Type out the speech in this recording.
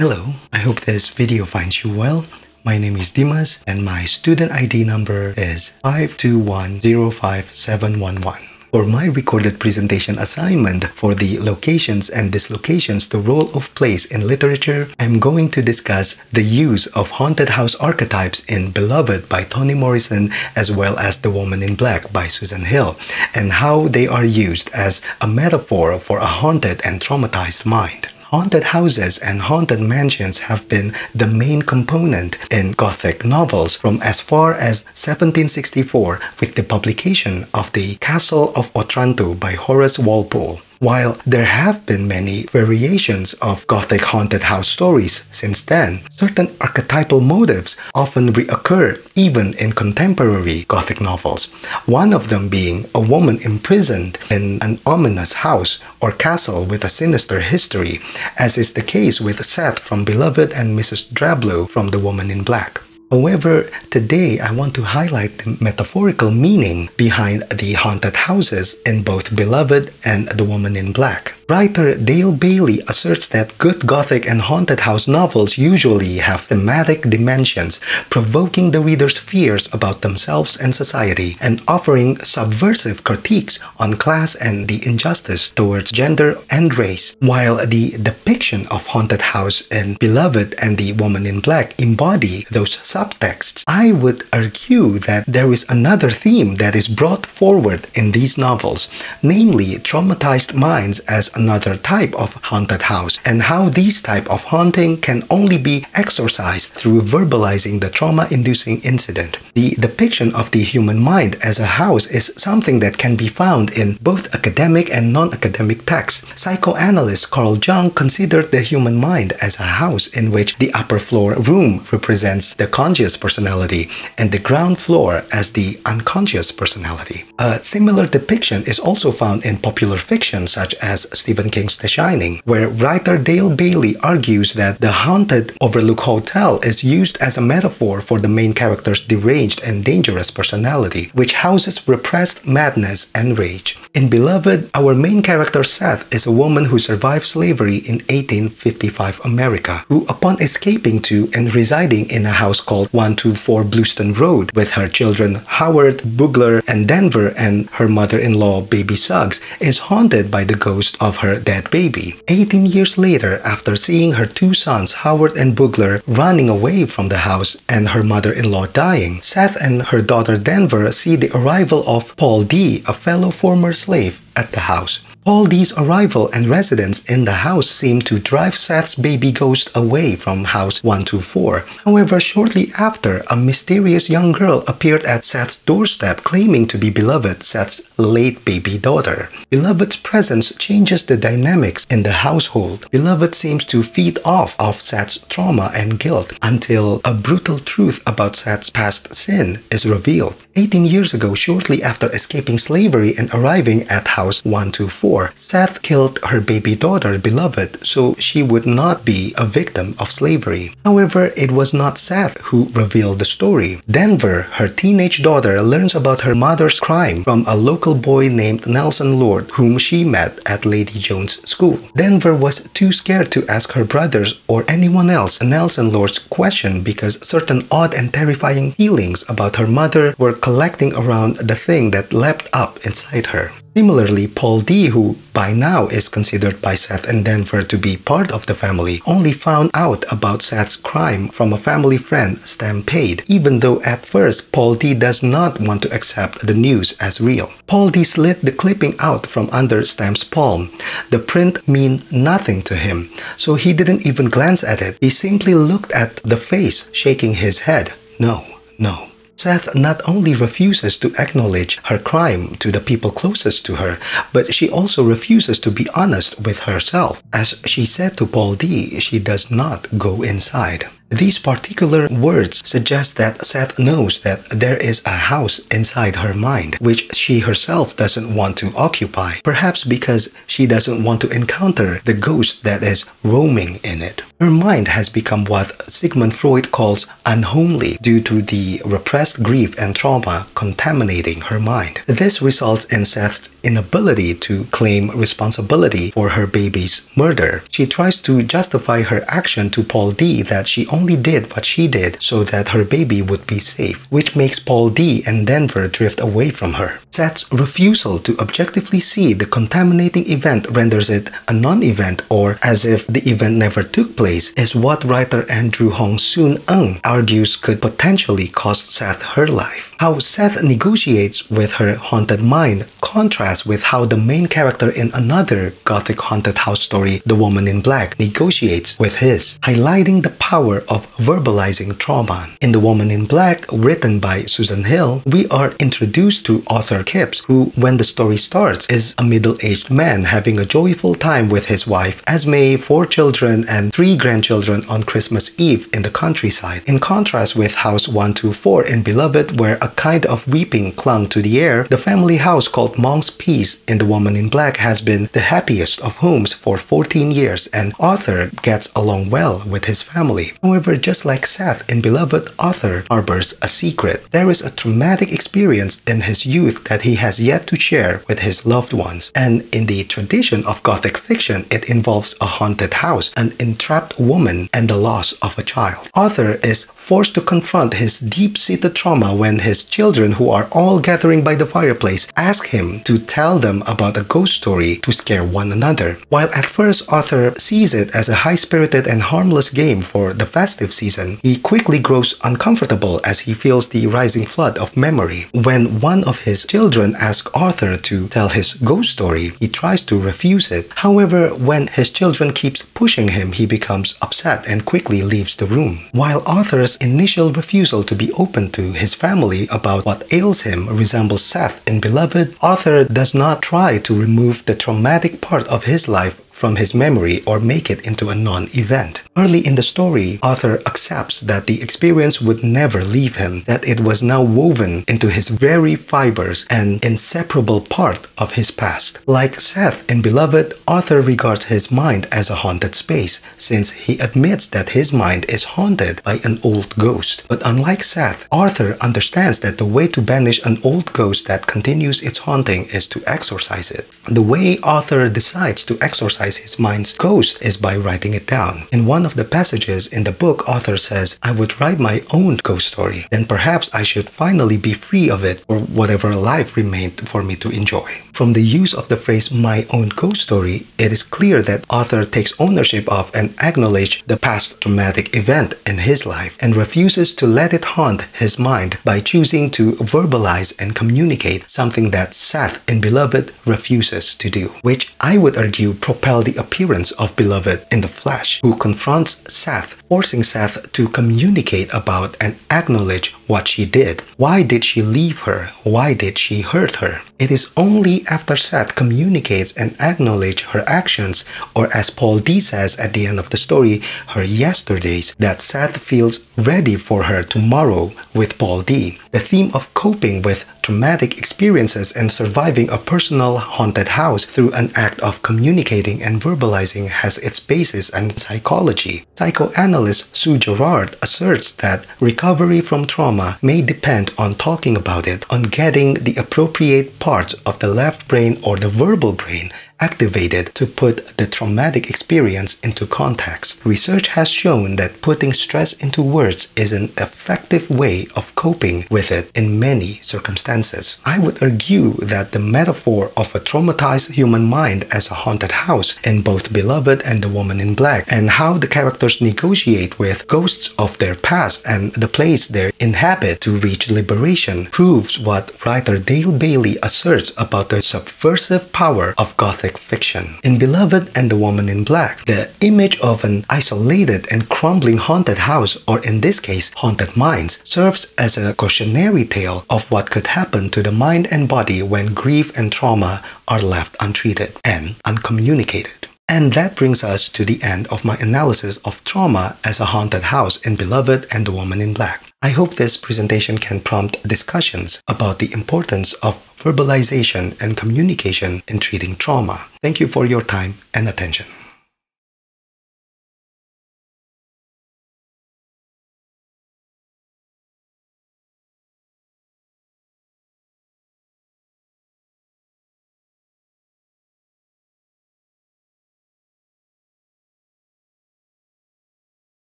Hello, I hope this video finds you well. My name is Dimas and my student ID number is 521057111. For my recorded presentation assignment for the locations and dislocations, the role of place in literature, I'm going to discuss the use of haunted house archetypes in Beloved by Toni Morrison as well as The Woman in Black by Susan Hill, and how they are used as a metaphor for a haunted and traumatized mind. Haunted houses and haunted mansions have been the main component in Gothic novels from as far as 1764 with the publication of The Castle of Otranto by Horace Walpole. While there have been many variations of Gothic haunted house stories since then, certain archetypal motives often reoccur even in contemporary Gothic novels, one of them being a woman imprisoned in an ominous house or castle with a sinister history, as is the case with Seth from Beloved and Mrs. Drablow from The Woman in Black. However, today I want to highlight the metaphorical meaning behind the haunted houses in both Beloved and The Woman in Black. Writer Dale Bailey asserts that good Gothic and haunted house novels usually have thematic dimensions, provoking the reader's fears about themselves and society, and offering subversive critiques on class and the injustice towards gender and race. While the depiction of haunted house in Beloved and The Woman in Black embody those subtexts, I would argue that there is another theme that is brought forward in these novels, namely traumatized minds as another type of haunted house, and how these type of haunting can only be exorcised through verbalizing the trauma-inducing incident. The depiction of the human mind as a house is something that can be found in both academic and non-academic texts. Psychoanalyst Carl Jung considered the human mind as a house in which the upper floor room represents the conscious personality and the ground floor as the unconscious personality. A similar depiction is also found in popular fiction such as Stephen King's The Shining, where writer Dale Bailey argues that the haunted Overlook Hotel is used as a metaphor for the main character's deranged and dangerous personality, which houses repressed madness and rage. In Beloved, our main character Seth is a woman who survived slavery in 1855 America, who upon escaping to and residing in a house called 124 Blueston Road with her children Howard, Bugler, and Denver and her mother-in-law Baby Suggs, is haunted by the ghost of her dead baby. 18 years later, after seeing her two sons Howard and Bugler running away from the house and her mother-in-law dying, Seth and her daughter Denver see the arrival of Paul D., a fellow former slave, at the house. Paul D's arrival and residence in the house seem to drive Seth's baby ghost away from house 124. However, shortly after, a mysterious young girl appeared at Seth's doorstep claiming to be Beloved, Seth's late baby daughter. Beloved's presence changes the dynamics in the household. Beloved seems to feed off of Seth's trauma and guilt until a brutal truth about Seth's past sin is revealed. 18 years ago, shortly after escaping slavery and arriving at house 124, Seth killed her baby daughter, Beloved, so she would not be a victim of slavery. However, it was not Seth who revealed the story. Denver, her teenage daughter, learns about her mother's crime from a local boy named Nelson Lord, whom she met at Lady Jones' school. Denver was too scared to ask her brothers or anyone else Nelson Lord's question because certain odd and terrifying feelings about her mother were collecting around the thing that leapt up inside her. Similarly, Paul D., who by now is considered by Seth and Denver to be part of the family, only found out about Seth's crime from a family friend, Stampede, even though at first Paul D. does not want to accept the news as real. Paul D. slit the clipping out from under Stamp's palm. The print meant nothing to him, so he didn't even glance at it. He simply looked at the face, shaking his head. No, no. Seth not only refuses to acknowledge her crime to the people closest to her, but she also refuses to be honest with herself. As she said to Paul D., she does not go inside. These particular words suggest that Seth knows that there is a house inside her mind, which she herself doesn't want to occupy, perhaps because she doesn't want to encounter the ghost that is roaming in it. Her mind has become what Sigmund Freud calls unhomely due to the repressed grief and trauma contaminating her mind. This results in Seth's inability to claim responsibility for her baby's murder. She tries to justify her action to Paul D that she only did what she did so that her baby would be safe, which makes Paul D and Denver drift away from her. Seth's refusal to objectively see the contaminating event renders it a non-event, or as if the event never took place, is what writer Andrew Hong Soon Ng argues could potentially cost Seth her life. How Seth negotiates with her haunted mind contrasts with how the main character in another Gothic haunted house story, The Woman in Black, negotiates with his, highlighting the power of verbalizing trauma. In The Woman in Black, written by Susan Hill, we are introduced to Arthur Kipps, who, when the story starts, is a middle-aged man having a joyful time with his wife, Esme, 4 children, and 3 grandchildren on Christmas Eve in the countryside. In contrast with House 124 in Beloved, where a kind of weeping clung to the air, the family house called Monk's Peace in The Woman in Black has been the happiest of homes for 14 years, and Arthur gets along well with his family. However, just like Seth in Beloved, Arthur harbors a secret. There is a traumatic experience in his youth that he has yet to share with his loved ones. And in the tradition of Gothic fiction, it involves a haunted house, an entrapped woman, and the loss of a child. Arthur is forced to confront his deep-seated trauma when his children, who are all gathering by the fireplace, ask him to tell them about a ghost story to scare one another. While at first Arthur sees it as a high-spirited and harmless game for the festive season, he quickly grows uncomfortable as he feels the rising flood of memory. When one of his children asks Arthur to tell his ghost story, he tries to refuse it. However, when his children keeps pushing him, he becomes upset and quickly leaves the room. While Arthur's initial refusal to be open to his family about what ails him resembles Seth in Beloved, Arthur does not try to remove the traumatic part of his life from his memory or make it into a non-event. Early in the story, Arthur accepts that the experience would never leave him, that it was now woven into his very fibers, an inseparable part of his past. Like Seth in Beloved, Arthur regards his mind as a haunted space, since he admits that his mind is haunted by an old ghost. But unlike Seth, Arthur understands that the way to banish an old ghost that continues its haunting is to exorcise it. The way Arthur decides to exorcise his mind's ghost is by writing it down. In one of the passages in the book, Arthur says, "I would write my own ghost story. Then perhaps I should finally be free of it for whatever life remained for me to enjoy." From the use of the phrase "my own ghost story," it is clear that Arthur takes ownership of and acknowledges the past traumatic event in his life and refuses to let it haunt his mind by choosing to verbalize and communicate, something that Seth in Beloved refuses to do, which I would argue propels the appearance of Beloved in the flesh, who confronts Seth, forcing Seth to communicate about and acknowledge what she did. Why did she leave her? Why did she hurt her? It is only after Seth communicates and acknowledges her actions, or as Paul D says at the end of the story, her yesterdays, that Seth feels ready for her tomorrow with Paul D. The theme of coping with traumatic experiences and surviving a personal haunted house through an act of communicating and verbalizing has its basis in psychology. Psychoanalyst Sue Gerard asserts that recovery from trauma may depend on talking about it, on getting the appropriate parts of the left brain or the verbal brain activated to put the traumatic experience into context. Research has shown that putting stress into words is an effective way of coping with it in many circumstances. I would argue that the metaphor of a traumatized human mind as a haunted house in both Beloved and The Woman in Black, and how the characters negotiate with ghosts of their past and the place they inhabit to reach liberation, proves what writer Dale Bailey asserts about the subversive power of Gothic fiction. In Beloved and The Woman in Black, the image of an isolated and crumbling haunted house, or in this case, haunted minds, serves as a cautionary tale of what could happen to the mind and body when grief and trauma are left untreated and uncommunicated. And that brings us to the end of my analysis of trauma as a haunted house in Beloved and The Woman in Black. I hope this presentation can prompt discussions about the importance of verbalization and communication in treating trauma. Thank you for your time and attention.